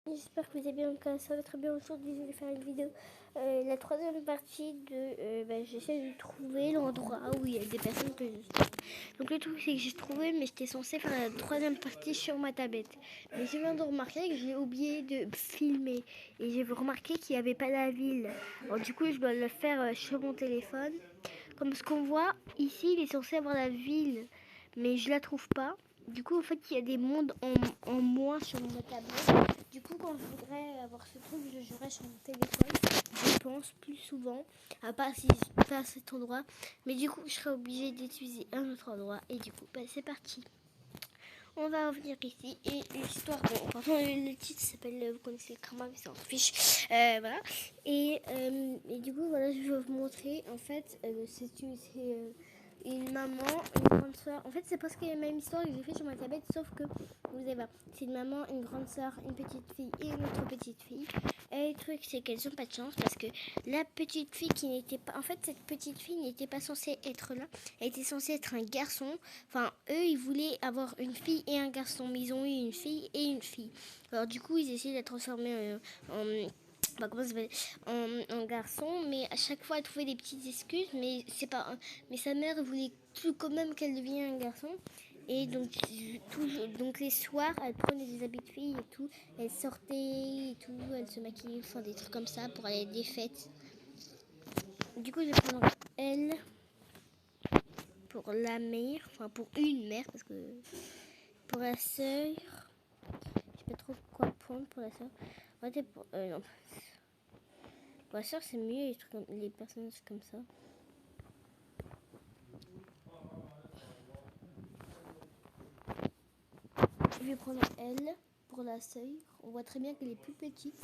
J'espère que vous allez bien, donc ça va très bien. Aujourd'hui je vais faire une vidéo, la troisième partie de, j'essaie de trouver l'endroit où il y a des personnes que je suis. Donc le truc c'est que j'ai trouvé, mais j'étais censée faire la troisième partie sur ma tablette. Mais je viens de remarquer que j'ai oublié de filmer, et j'ai remarqué qu'il n'y avait pas la ville. Alors du coup je dois le faire sur mon téléphone. Comme ce qu'on voit ici, il est censé avoir la ville, mais je la trouve pas. Du coup, en fait, il y a des mondes en moins sur ma tablette. Du coup, quand je voudrais avoir ce truc, je jouerais sur mon téléphone. Je pense plus souvent, à part si je pas à cet endroit. Mais du coup, je serais obligée d'utiliser un autre endroit. Et du coup, c'est parti. On va revenir ici. Et l'histoire, bon, pardon, le titre s'appelle, vous connaissez le karma, mais ça en fiche. Voilà. Et du coup, voilà, je vais vous montrer. En fait, c'est une maman, une grande soeur. En fait, c'est presque la même histoire que j'ai fait sur ma tablette, sauf que, vous allez voir, c'est une maman, une grande soeur, une petite fille et une autre petite fille. Et le truc, c'est qu'elles n'ont pas de chance parce que la petite fille qui n'était pas... En fait, cette petite fille n'était pas censée être là. Elle était censée être un garçon. Enfin, eux, ils voulaient avoir une fille et un garçon, mais ils ont eu une fille et une fille. Alors, du coup, ils essayaient de la transformer comment ça s'appelle, en garçon, mais à chaque fois elle trouvait des petites excuses, mais c'est pas, mais sa mère voulait tout quand même qu'elle devienne un garçon. Et donc, donc les soirs, elle prenait des habits de fille et tout, elle sortait et tout, elle se maquillait, enfin des trucs comme ça pour aller à des fêtes. Du coup, je vais prendre elle pour la mère, enfin pour une mère, parce que pour la sœur, je sais pas trop quoi prendre pour la sœur. En fait, non. Pour la sœur, c'est mieux les personnages comme ça. Je vais prendre elle pour la sœur. On voit très bien qu'elle est plus petite.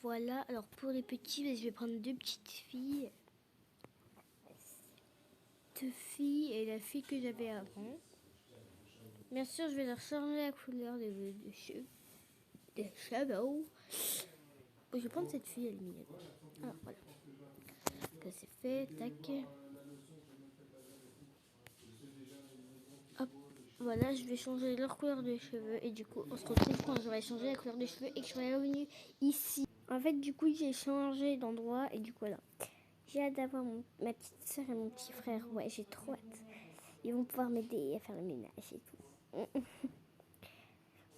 Voilà, alors pour les petits, je vais prendre deux petites filles. Deux filles et la fille que j'avais avant. Bien sûr, je vais leur changer la couleur des cheveux. Des cheveux. Je vais prendre cette fille, elle est mignonne. Alors voilà. Que c'est fait, tac. Hop, voilà, je vais changer leur couleur de cheveux. Et du coup, on se retrouve quand j'aurai changé la couleur de cheveux et que je serai revenu ici. En fait, du coup, j'ai changé d'endroit et du coup, voilà. J'ai hâte d'avoir ma petite soeur et mon petit frère. Ouais, j'ai trop hâte. Ils vont pouvoir m'aider à faire le ménage et tout.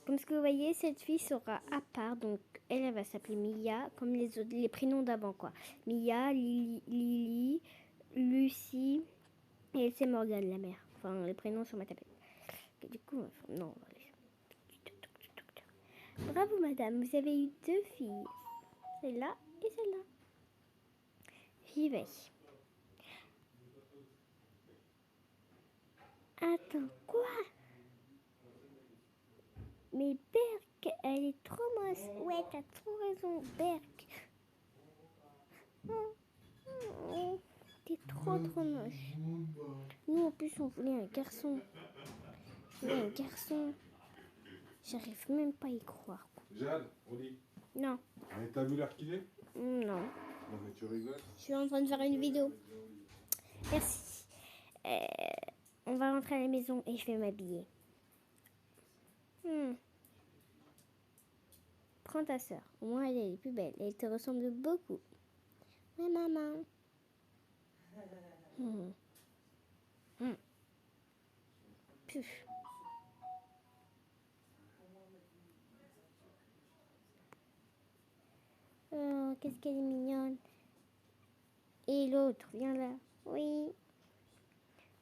Comme ce que vous voyez, cette fille sera à part. Donc, elle va s'appeler Mia, comme les autres, les prénoms d'avant, quoi. Mia, Lily, Lucie et c'est Morgane, la mère. Enfin, les prénoms sur ma tablette. Et du coup, non, allez. Bravo, madame, vous avez eu deux filles. Celle-là et celle-là. J'y vais. Attends, quoi? Mais Berk, elle est trop moche. Ouais, t'as trop raison, Berk. T'es trop moche. Nous, en plus, on voulait un garçon. Un garçon. J'arrive même pas à y croire. Jade, on dit. Non. T'as vu l'heure qu'il est? Non. Non, mais tu rigoles. Je suis en train de faire une vidéo. Merci. On va rentrer à la maison et je vais m'habiller. Prends ta soeur. Au moins, elle est plus belle. Elle te ressemble beaucoup. Ouais, maman. Puf. Oh, qu'est-ce qu'elle est mignonne. Et l'autre, viens là. Oui.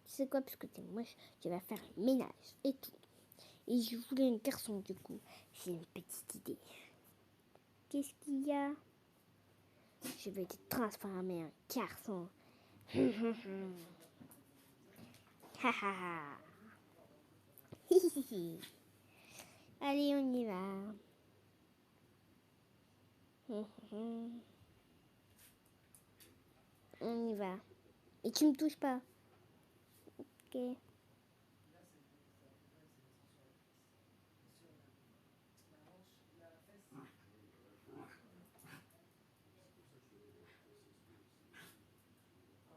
Tu sais quoi, parce que t'es moche, tu vas faire le ménage et tout. Et je voulais un garçon, du coup. J'ai une petite idée. Qu'est-ce qu'il y a? Je vais te transformer en garçon. Allez, on y va. On y va. Et tu me touches pas. Ok.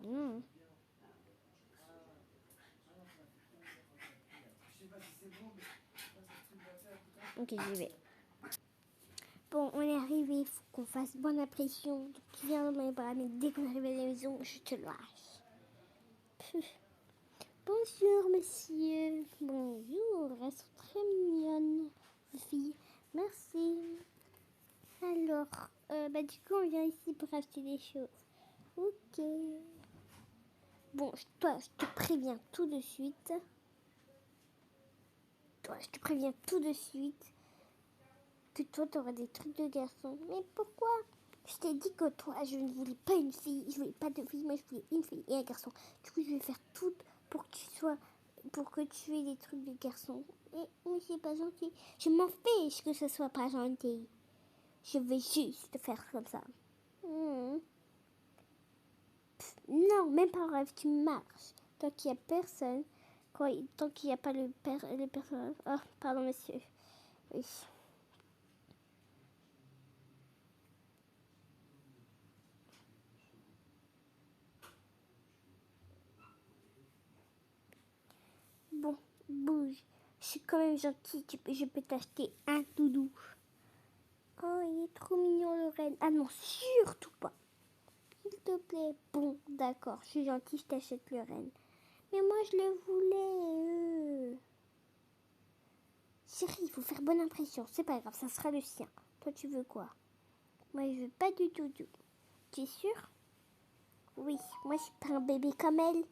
Non. Ok, j'y vais. Bon, on est arrivé, il faut qu'on fasse bonne impression. Donc, tu viens dans mes bras, mais dès qu'on arrive à la maison, je te lâche. Bonjour, monsieur. Bonjour, elles sont très mignonnes, les filles. Merci. Alors, du coup, on vient ici pour acheter des choses. Ok. Bon, toi, je te préviens tout de suite. Que toi, t'auras des trucs de garçon. Mais pourquoi? Je t'ai dit que toi, je ne voulais pas une fille. Je voulais pas de fille, mais je voulais une fille et un garçon. Du coup, je vais faire tout pour que tu aies des trucs de garçon. Mais c'est pas gentil. Je m'en fiche que ce soit pas gentil. Je vais juste faire comme ça. Non, même pas en rêve, tu marches. Tant qu'il n'y a personne, tant qu'il n'y a pas le personnage. Oh, pardon, monsieur. Oui. Bon, bouge. Je suis quand même gentille. Je peux t'acheter un doudou. Oh, il est trop mignon, le renne. Ah non, surtout pas. S'il te plaît. Bon, d'accord, je suis gentille, je t'achète le renne. Mais moi, je le voulais. Chérie, il faut faire bonne impression. C'est pas grave, ça sera le sien. Toi, tu veux quoi? Moi, je veux pas du doudou. Tu es sûre? Oui, moi, je suis pas un bébé comme elle.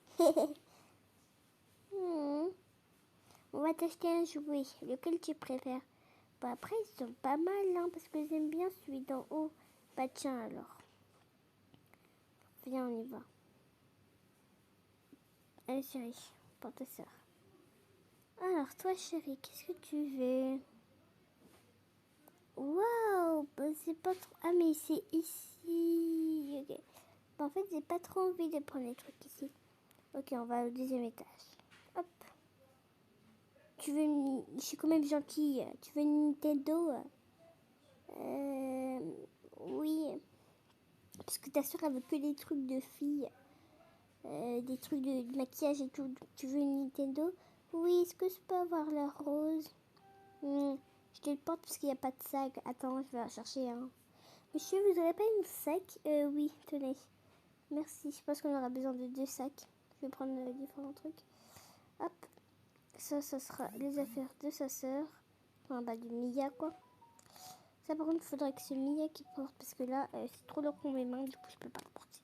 On va t'acheter un jouet. Lequel tu préfères? Bah après, ils sont pas mal, hein, parce que j'aime bien celui d'en haut. Bah tiens alors. Viens, on y va. Allez chérie, pour ta soeur. Alors toi chérie, qu'est-ce que tu veux? Waouh, bah, c'est pas trop... Ah mais c'est ici. Ok. Bah, en fait, j'ai pas trop envie de prendre les trucs ici. Ok, on va au deuxième étage. Hop. Je suis quand même gentille. Tu veux une Nintendo? Oui. Parce que ta soeur, elle veut que des trucs de filles. Des trucs de maquillage et tout. Tu veux une Nintendo? Oui, est-ce que je peux avoir la rose? Je te le porte parce qu'il n'y a pas de sac. Attends, je vais en chercher un. Monsieur, vous n'aurez pas une sac? Oui, tenez. Merci, je pense qu'on aura besoin de 2 sacs. Je vais prendre différents trucs. Hop. Ça sera les affaires de sa sœur. Enfin, de Mia, quoi. Ça, par contre, il faudrait que c'est Mia qui porte. Parce que là, c'est trop lourd pour mes mains. Du coup, je peux pas le porter.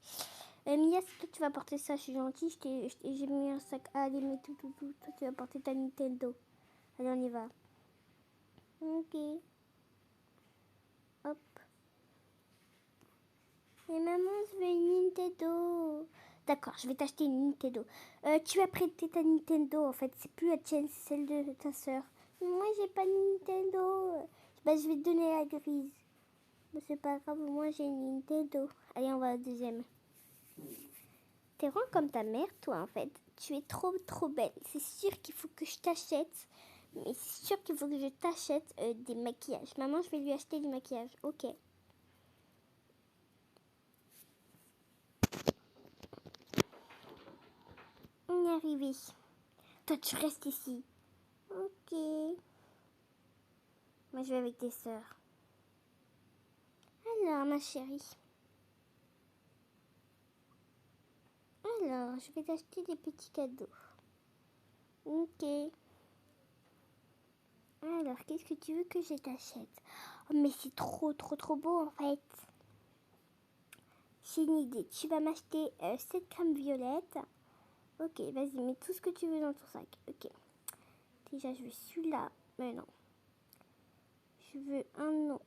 Mia, si toi, tu vas porter ça, je suis gentille. J'ai mis un sac. Allez, mais tout. Toi, tu vas porter ta Nintendo. Allez, on y va. Ok. Hop. Mais maman, je veux une Nintendo. D'accord, je vais t'acheter une Nintendo. Tu vas prêter ta Nintendo, en fait. C'est plus la tienne, c'est celle de ta soeur. Moi, j'ai pas de Nintendo. Bah, je vais te donner la grise. Mais c'est pas grave, moi, j'ai une Nintendo. Allez, on va à la deuxième. T'es rond comme ta mère, toi, en fait. Tu es trop belle. C'est sûr qu'il faut que je t'achète. Mais c'est sûr qu'il faut que je t'achète des maquillages. Maman, je vais lui acheter du maquillage. Ok. On est arrivé. Toi, tu restes ici. Ok. Moi, je vais avec tes sœurs. Alors, ma chérie. Alors, je vais t'acheter des petits cadeaux. Ok. Alors, qu'est-ce que tu veux que je t'achète? Oh, mais c'est trop beau, en fait. J'ai une idée. Tu vas m'acheter cette crème violette. Ok, vas-y, mets tout ce que tu veux dans ton sac. Ok. Déjà, je veux celui-là. Mais non. Je veux un autre.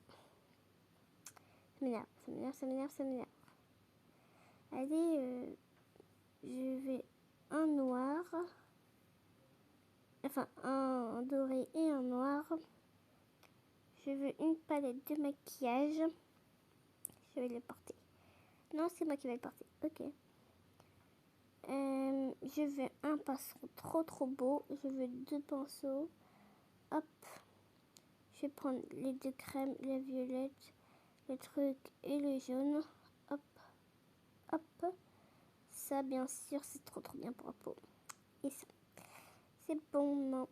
Ça m'énerve. Allez, je vais un noir. Enfin, un doré et un noir. Je veux une palette de maquillage. Je vais le porter. Non, c'est moi qui vais le porter. Ok. Je veux un pinceau trop beau. Je veux 2 pinceaux. Hop. Je vais prendre les 2 crèmes, la violette, le truc et le jaune. Hop. Ça, bien sûr, c'est trop bien pour la peau. Et ça, c'est bon, non.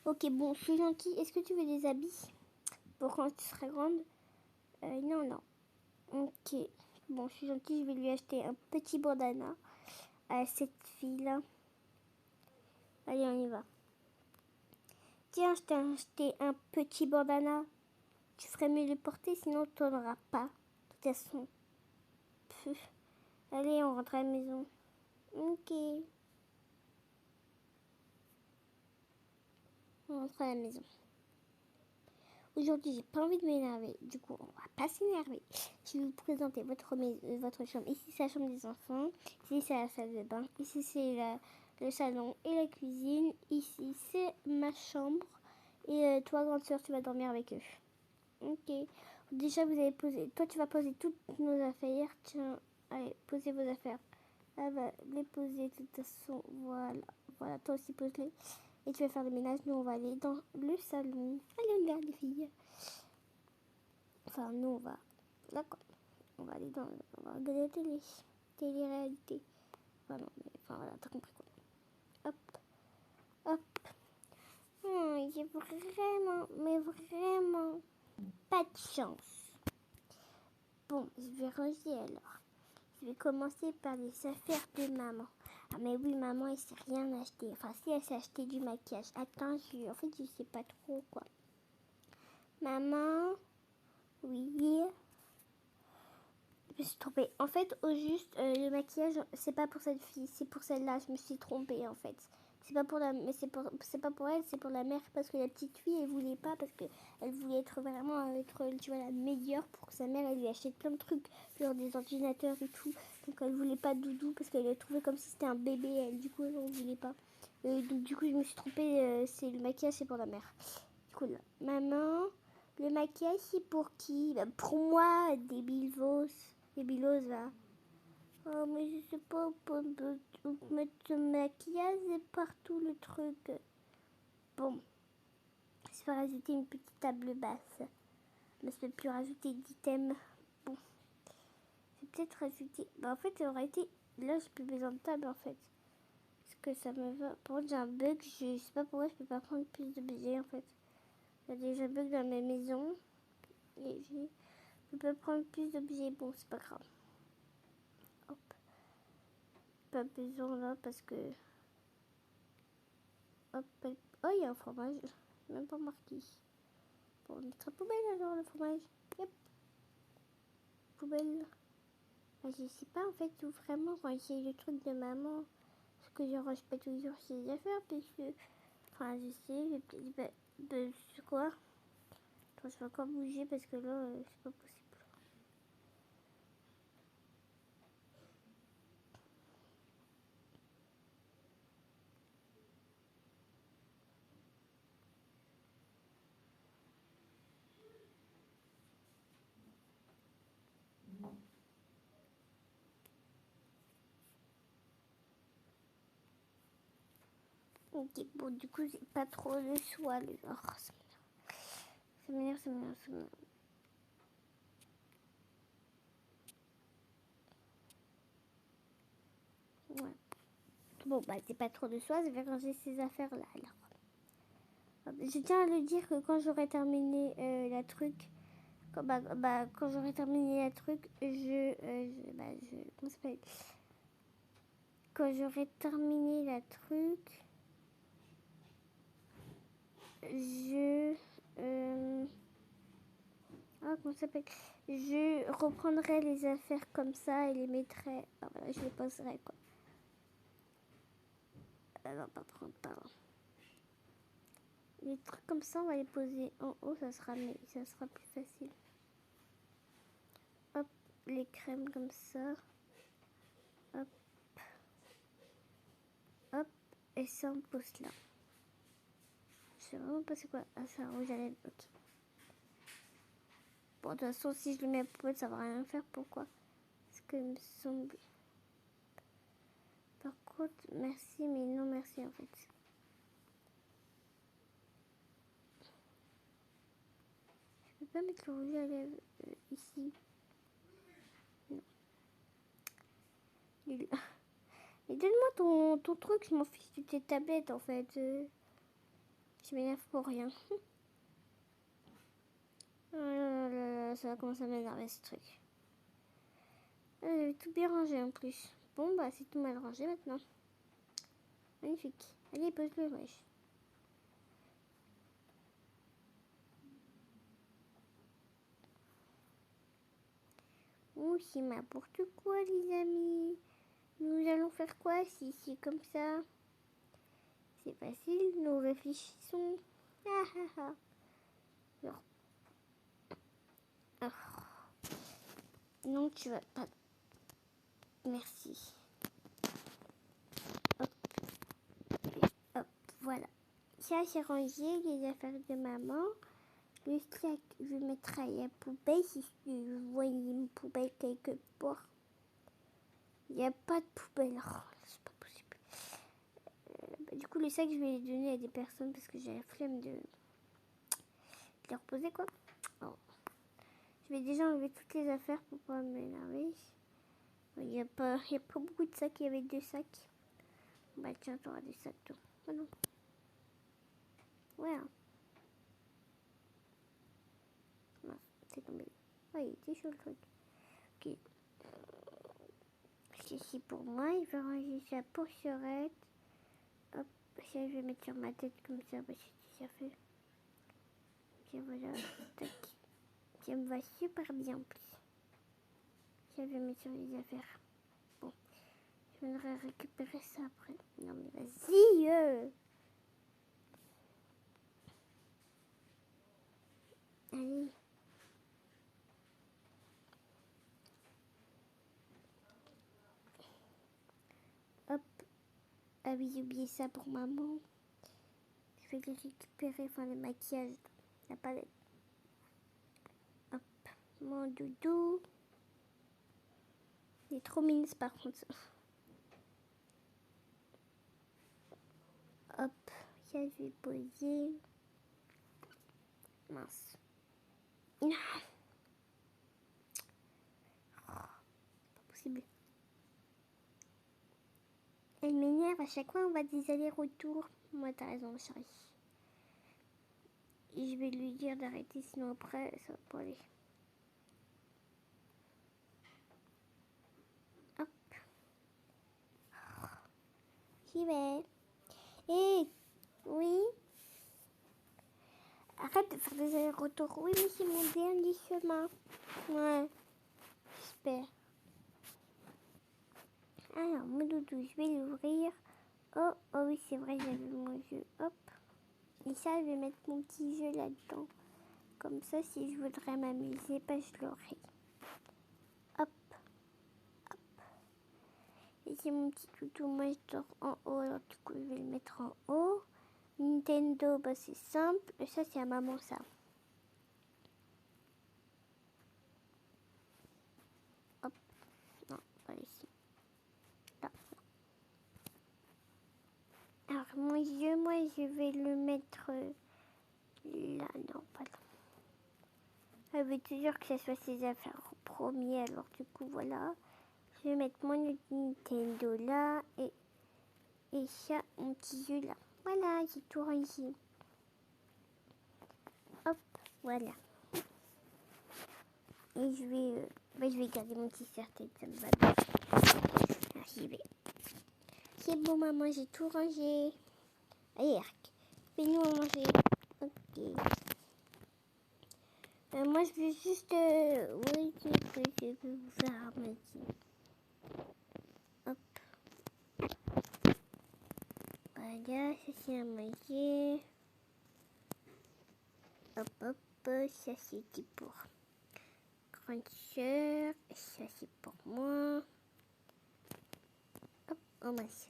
Ok, bon, je suis gentille. Est-ce que tu veux des habits pour quand tu seras grande? Non, non. Ok. Bon, je suis gentille, je vais lui acheter un petit bandana à cette fille-là. Allez, on y va. Tiens, je t'ai acheté un petit bandana. Tu ferais mieux de le porter, sinon tu n'en auras pas. De toute façon. Pff. Allez, on rentre à la maison. Ok. On rentre à la maison. Aujourd'hui, j'ai pas envie de m'énerver. Du coup, on va pas s'énerver. Je vais vous présenter votre chambre. Ici, c'est la chambre des enfants. Ici, c'est la salle de bain. Ici, c'est le salon et la cuisine. Ici, c'est ma chambre. Et toi, grande soeur, tu vas dormir avec eux. Ok. Déjà, vous avez posé. Toi, tu vas poser toutes nos affaires. Tiens, allez, posez vos affaires. Elle va les poser de toute façon. Voilà. Voilà, toi aussi, pose-les. Et tu vas faire le ménage. Nous, on va aller dans le salon. Allez, on regarde les filles. Enfin, nous, on va. D'accord. On va aller dans. On va regarder la télé. Télé-réalité. Enfin, non, mais. Enfin, voilà, t'as compris quoi. Hop. Hop. J'ai vraiment, mais vraiment pas de chance. Bon, je vais ranger alors. Je vais commencer par les affaires de maman. Ah mais oui, maman, elle s'est rien acheté. Enfin, si, elle s'est acheté du maquillage. Attends, en fait, je sais pas trop quoi. Maman, oui. Je me suis trompée. En fait, au juste, le maquillage, c'est pas pour cette fille, c'est pour celle-là. Je me suis trompée en fait. C'est pas pour mais c'est pas pour elle, c'est pour la mère parce que la petite fille, elle voulait pas parce que elle voulait être vraiment tu vois, la meilleure pour que sa mère elle lui achète plein de trucs, genre des ordinateurs et tout. Donc elle voulait pas de doudou parce qu'elle le trouvait comme si c'était un bébé. Elle, du coup, elle en voulait pas. Donc du coup, je me suis trompée. C'est le maquillage, c'est pour la mère. Du coup, là, maman, le maquillage, c'est pour qui? Bah, pour moi, des bilvos. Les bilos là. Oh, mais je sais pas, on peut mettre ce maquillage et partout le truc. Bon, je vais rajouter une petite table basse. Mais je peux plus rajouter d'items. Bon, je vais peut-être rajouter. Bah, en fait, ça aurait été. Là, j'ai plus besoin de table en fait. Parce que ça me va. Par contre, j'ai un bug. Je sais pas pourquoi je peux pas prendre plus d'objets en fait. Il y a déjà un bug dans ma maison. Et je peux prendre plus d'objets. Bon, c'est pas grave. Hop. Pas besoin là parce que. Hop. Oh, il y a un fromage. Même pas marqué. Bon, on mettra poubelle alors le fromage. Yep. Poubelle. Bah, je sais pas en fait où vraiment ranger le truc de maman. Parce que je range pas toujours ses affaires. Parce que. Enfin, je sais. C'est quoi? Attends, je vais encore bouger parce que là, c'est pas possible. Ok, bon, du coup, j'ai pas trop le choix. Oh, ça m'énerve, ça m'énerve, ça m'énerve. Ouais. Bon, bah, c'est pas trop de choix. Je vais ranger ces affaires-là, alors. Je tiens à le dire que quand j'aurai terminé la truc, quand j'aurai terminé la truc, comment ça s'appelle? Quand j'aurai terminé la truc, comment ça s'appelle? Je reprendrai les affaires comme ça et les mettrai. Ah, voilà, je les poserai quoi. Non, pardon. Les trucs comme ça, on va les poser en haut, ça sera plus facile. Hop, les crèmes comme ça. Hop, hop, et ça on pose là. Je sais vraiment pas c'est quoi. Ah, c'est un rouge à lèvres, ok. Bon, de toute façon, si je le mets à poubelle, ça va rien faire. Pourquoi? Parce que me semble. Par contre, merci, mais non merci en fait. Je peux pas mettre le rouge à lèvres ici. Non. Mais donne-moi ton truc, je m'en fiche de tes tablettes en fait. Tu m'énerves pour rien. Oh là là là, ça va commencer à m'énerver ce truc. J'avais tout bien rangé en plus. Bon, bah c'est tout mal rangé maintenant. Magnifique. Allez, pose-le, wesh. Ouh, c'est n'importe quoi, les amis. Nous allons faire quoi si c'est comme ça? C'est facile, nous réfléchissons. Ah ah ah. Alors. Ah. Non, tu vas pas. Merci. Hop. Hop, voilà. Ça, c'est rangé, les affaires de maman. Le sac, je vais mettre à la poubelle si je vois une poubelle quelque part. Il n'y a pas de poubelle. Oh, c'est pas possible. Du coup, le sac, je vais les donner à des personnes parce que j'ai la flemme de les reposer, quoi. Oh. Je vais déjà enlever toutes les affaires pour pas m'énerver. Il n'y a pas beaucoup de sacs, il y avait 2 sacs. Bah tiens, t'auras des sacs, toi. Oh non. Ouais. Non, c'est tombé. Ah, il était chaud le truc. Ok. Ceci pour moi, il va ranger sa pochette. Hop, ça je vais mettre sur ma tête comme ça, bah, c'est déjà fait. Tiens, voilà. Tac. Ça me va super bien en plus. Ça je vais mettre sur les affaires. Bon, je viendrai récupérer ça après. Non mais vas-y Allez. Hop. Ah oui, j'ai oublié ça pour maman. Je vais les récupérer, enfin le maquillage, la palette. Hop, mon doudou. Il est trop mignon par contre. Hop, ça je vais poser. Mince. Non. Oh, pas possible. Elle m'énerve, à chaque fois on va des allers-retours. Moi t'as raison chérie. Et je vais lui dire d'arrêter sinon après ça va pas aller. Hop. J'y vais. Hé, oui. Arrête de faire des allers-retours. Oui, mais c'est mon dernier chemin. Ouais, j'espère. Alors, mon doudou, je vais l'ouvrir. Oh, oh oui, c'est vrai, j'avais mon jeu. Hop. Et ça, je vais mettre mon petit jeu là-dedans. Comme ça, si je voudrais m'amuser, bah, je l'aurai. Hop. Hop. Et c'est mon petit toutou. Moi, je dors en haut. Alors, du coup, je vais le mettre en haut. Nintendo, bah, c'est simple. Et ça, c'est à maman, ça. Hop. Non, pas ici. Là. Alors, mon jeu, moi, je vais le mettre là. Non, pas là. Elle veut toujours que ça soit ses affaires au premier. Alors, du coup, voilà. Je vais mettre mon Nintendo là. Et ça, mon petit jeu là. Voilà, j'ai tout rangé. Hop, voilà. Et je vais garder mon petit serre-tête, ça me va bien. Alors, j'y vais. C'est bon, maman, j'ai tout rangé. Allez, Arc, fais-nous à manger. Ok. Moi, je veux juste... oui, qu'est-ce que je veux vous faire maintenant? Hop. Voilà, ça c'est à manger. Hop, hop, ça c'était pour grande sœur. Ça c'est pour moi. Hop, on masse.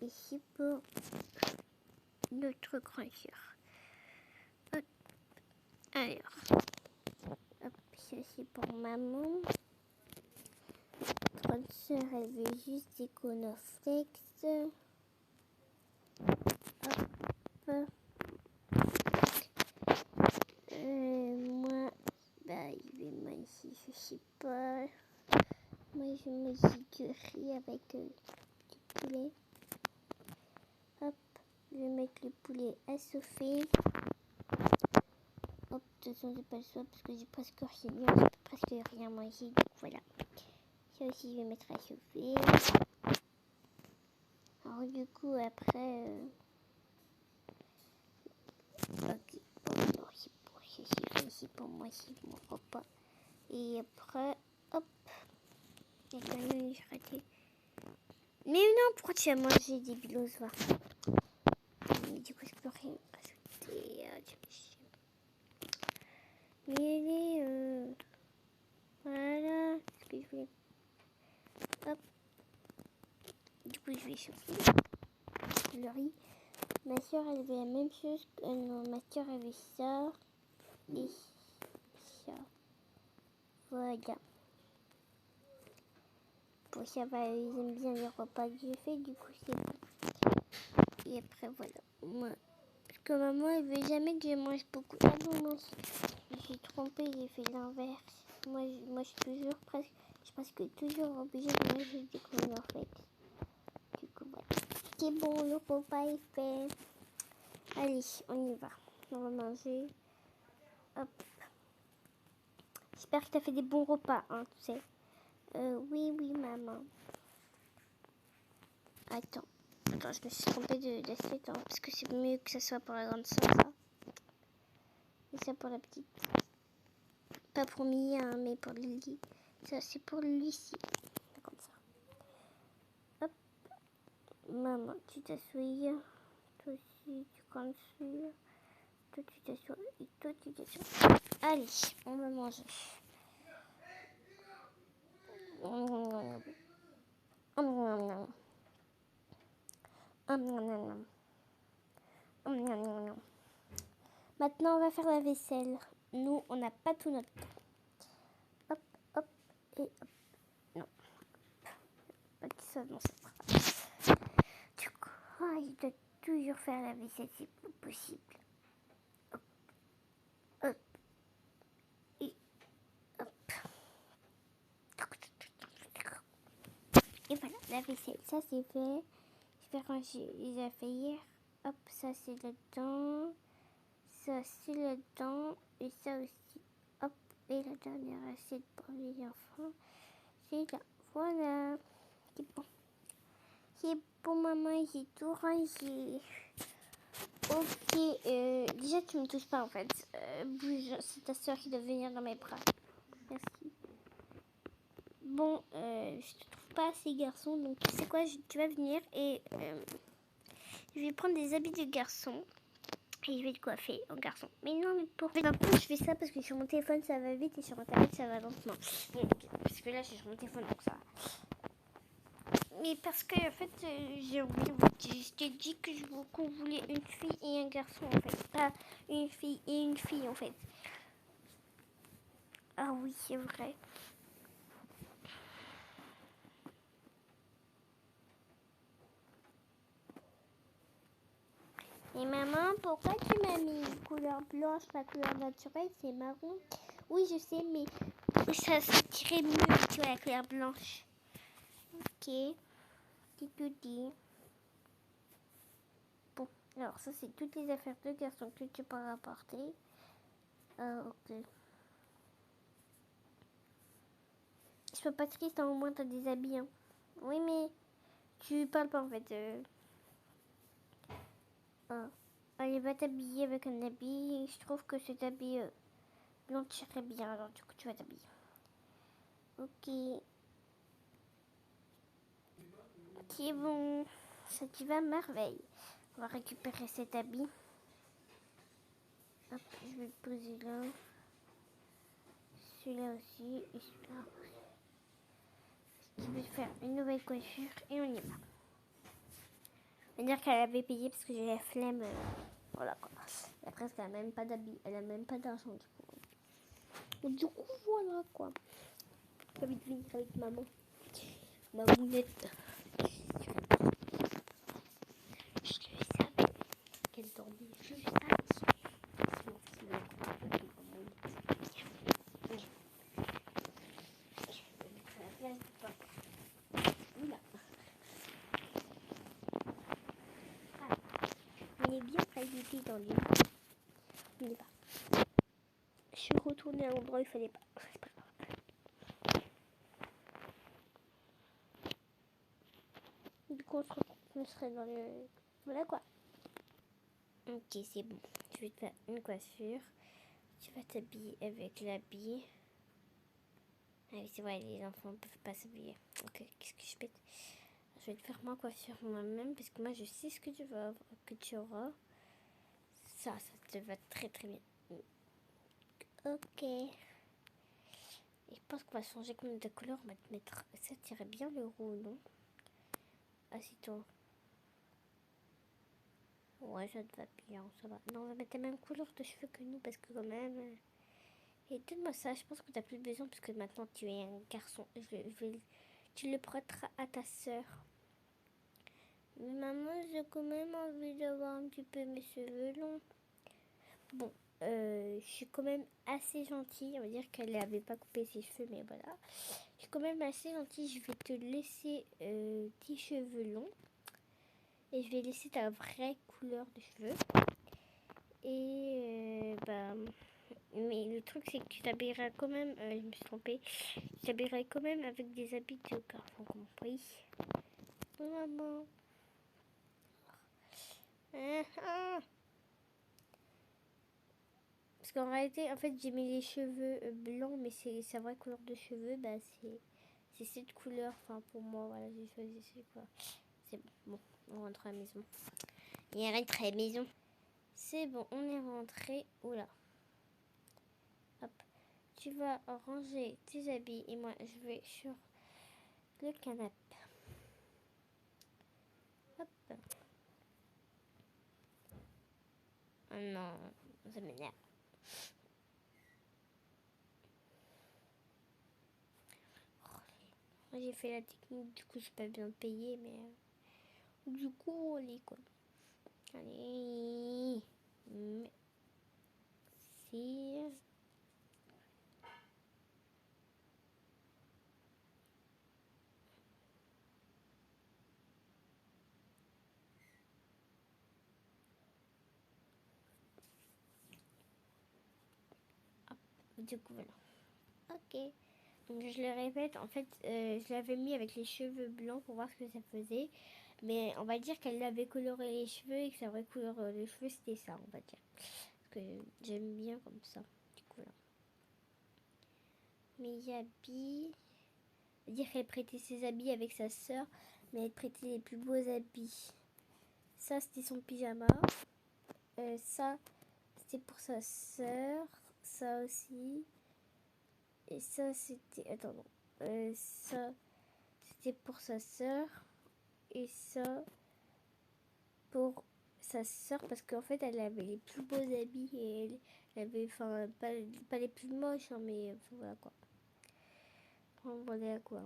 Ici pour notre grande sœur. Hop. Alors, hop, ça c'est pour maman. Grande sœur, elle veut juste des cornflakes. Hop. Moi, bah, il vais manger, je sais pas. Moi, je mange du riz avec du poulet. Hop, Je vais mettre le poulet à chauffer. Hop, de toute façon, j'ai pas le choix parce que j'ai presque rien mangé. Donc voilà. Ça aussi, je vais mettre à chauffer. Alors, du coup, après. Ok, bon, non, c'est pour moi, c'est mon repas. Et après, hop. Et quand même, j'ai raté. Mais non, pourquoi tu as mangé des bilos, va? Mais du coup, je peux rien ajouter. Mais voilà ce que je voulais. Hop. Du coup, je vais chauffer le riz. Ma soeur, elle avait la même chose. Non, ma soeur avait ça et ça. Voilà. Bon, ça va, ils aiment bien les repas que j'ai fait, du coup, c'est bon. Et après, voilà. Moi, parce que maman, elle veut jamais que je mange beaucoup. Ah non, moi, je me suis trompée, j'ai fait l'inverse. Moi, je suis toujours presque. Je suis presque toujours obligée de manger des conneries, en fait. Du coup, voilà. C'est bon, le repas est fait. Allez, on y va. On va manger. Hop. J'espère que tu as fait des bons repas, hein, tu sais. Oui, maman. Attends, je me suis trompée d'assiette, hein, parce que c'est mieux que ça soit pour la grande soeur, ça. Et ça pour la petite. Pas pour Mia, hein, mais pour Lily. Ça, c'est pour Lucie. Comme ça. Hop. Maman, tu t'assois. Toi aussi, tu consules. Toi, tu t'assois. Et toi, tu t'assois. Allez, on va manger. Maintenant, on va faire la vaisselle. Nous, on n'a pas tout notre temps. Hop, hop, et hop. Non. Pas que ça dans cette phrase. Du coup, il doit toujours faire la vaisselle, c'est pas possible. Hop, hop, et hop. Et voilà, la vaisselle, ça c'est fait. Je vais ranger les affaires hier. Hop, ça c'est là-dedans. Ça c'est là-dedans. Et ça aussi. Hop, et la dernière assiette pour les enfants. C'est là. Voilà. C'est bon. C'est bon, maman, j'ai tout rangé. Ok, déjà tu me touches pas en fait. Bouge, c'est ta soeur qui doit venir dans mes bras. Merci. Bon, je te trouve pas assez garçon, donc tu sais quoi, tu vas venir et je vais prendre des habits de garçon et je vais te coiffer en garçon. Mais non, mais pourquoi je fais ça parce que sur mon téléphone ça va vite et sur mon tablette ça va lentement. Donc, parce que là je suis sur mon téléphone donc ça va. Mais parce que en fait, j'ai oublié, je t'ai dit qu'on voulait une fille et un garçon en fait. Pas une fille et une fille en fait. Ah oui, c'est vrai. Et maman, pourquoi tu m'as mis une couleur blanche? La couleur naturelle, c'est marron. Oui, je sais, mais ça tirait mieux, tu vois, la couleur blanche. Ok, c'est tout dit. Bon, alors ça, c'est toutes les affaires de garçon que tu peux rapporter. Ok. Je peux pas triste, hein, au moins t'as des habits. Hein. Oui, mais tu parles pas en fait. Allez, va t'habiller avec un habit. Je trouve que cet habit blanc tirait bien, alors du coup tu vas t'habiller. Ok. C'est bon. Ça t'y va merveille. On va récupérer cet habit. Hop, je vais le poser là. Celui-là aussi. Et celui-là aussi. Je vais faire une nouvelle coiffure et on y va. On va dire qu'elle avait payé parce que j'ai la flemme. Voilà quoi. Après, elle a même pas d'habit. Elle a même pas d'argent du coup. Donc, du coup, voilà quoi. J'ai envie de venir avec maman. Ma mounette. Je le savais qu'elle dormait juste là. il était dans l'île. Il n'est pas. Je suis retournée à l'endroit où il fallait pas. C'est pas grave. Du coup, on serait dans le... Voilà quoi. Ok, c'est bon. Je vais te faire une coiffure. Tu vas t'habiller avec l'habit. Ah oui, c'est vrai, les enfants ne peuvent pas s'habiller. Ok, qu'est-ce que je pète? Je vais te faire ma coiffure moi-même parce que moi je sais ce que tu vas que tu auras. Ça te va très très bien. Ok. Et je pense qu'on va changer comme de couleur. On va te mettre. Ça tirait bien le roux, non? Assis-toi. Ouais, ça te va bien, ça va. Non, on va mettre la même couleur de cheveux que nous parce que quand même. Et donne-moi ça, je pense que tu n'as plus besoin parce que maintenant tu es un garçon. Tu le prêteras à ta soeur. Mais maman, j'ai quand même envie d'avoir un petit peu mes cheveux longs. Bon, je suis quand même assez gentille. On va dire qu'elle n'avait pas coupé ses cheveux, mais voilà. Je suis quand même assez gentille. Je vais te laisser tes cheveux longs. Et je vais laisser ta vraie couleur de cheveux. Et mais le truc, c'est que tu t'habilleras quand même. Je me suis trompée. Tu t'habilleras quand même avec des habits de garçon compris. Oh, maman. Parce qu'en réalité, en fait, j'ai mis les cheveux blancs, mais c'est sa vraie couleur de cheveux, bah c'est cette couleur. Enfin, pour moi, voilà, j'ai choisi c'est quoi. C'est bon. Bon, on rentre à la maison. Il rentre à la maison. C'est bon, on est rentré. Oula. Hop. Tu vas ranger tes habits et moi, je vais sur le canapé. Hop. Oh non, ça m'énerve. Moi, j'ai fait la technique, du coup, je suis pas bien payée, mais du coup, allez quoi. Allez. Merci. Du coup, voilà. Ok. Donc, je le répète, en fait, je l'avais mis avec les cheveux blancs pour voir ce que ça faisait. Mais on va dire qu'elle avait coloré les cheveux et que sa vraie couleur de cheveux, c'était ça, on va dire. Parce que j'aime bien comme ça. Du coup, là. Mes habits. Dire qu'elle prêtait ses habits avec sa sœur, mais elle prêtait les plus beaux habits. Ça, c'était son pyjama. Ça, c'était pour sa sœur. Ça aussi. Et ça, c'était... Attends, non. Ça, c'était pour sa sœur. Et ça, pour sa sœur. Parce qu'en fait, elle avait les plus beaux habits. Et elle avait, enfin, pas les plus moches, hein, mais enfin, voilà quoi. Enfin, voilà quoi.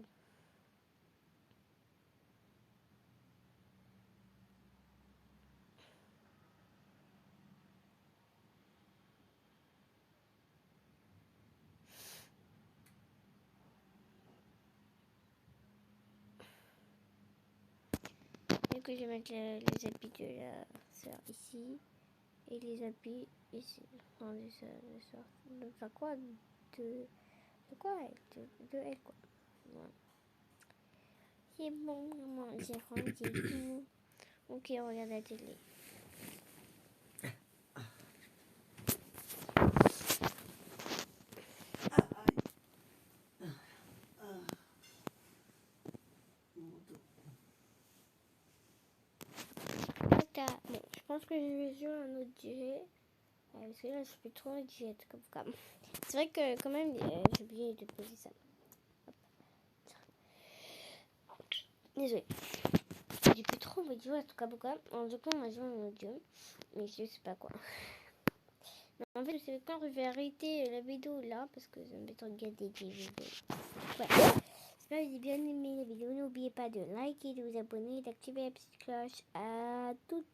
Du coup, je vais mettre les habits de la sœur ici. Et les habits ici. Non, de sœur. Enfin quoi de quoi elle de elle quoi. Voilà. C'est bon, maman, j'ai rangé tout. Ok, on regarde la télé. Bon, je pense que je vais jouer un autre jeu. Parce que là, je fais trop de jeux comme. C'est vrai que quand même, j'ai oublié de poser ça. Hop. Désolée. J'ai plus trop envie de jouer à tout cas. Du coup, on va jouer un autre jeu. Mais je sais pas quoi. En fait, je sais quand je vais arrêter la vidéo là parce que ça me fait regarder des vidéos. Ouais. J'espère que vous avez bien aimé la vidéo. N'oubliez pas de liker, de vous abonner, d'activer la petite cloche. À toutes.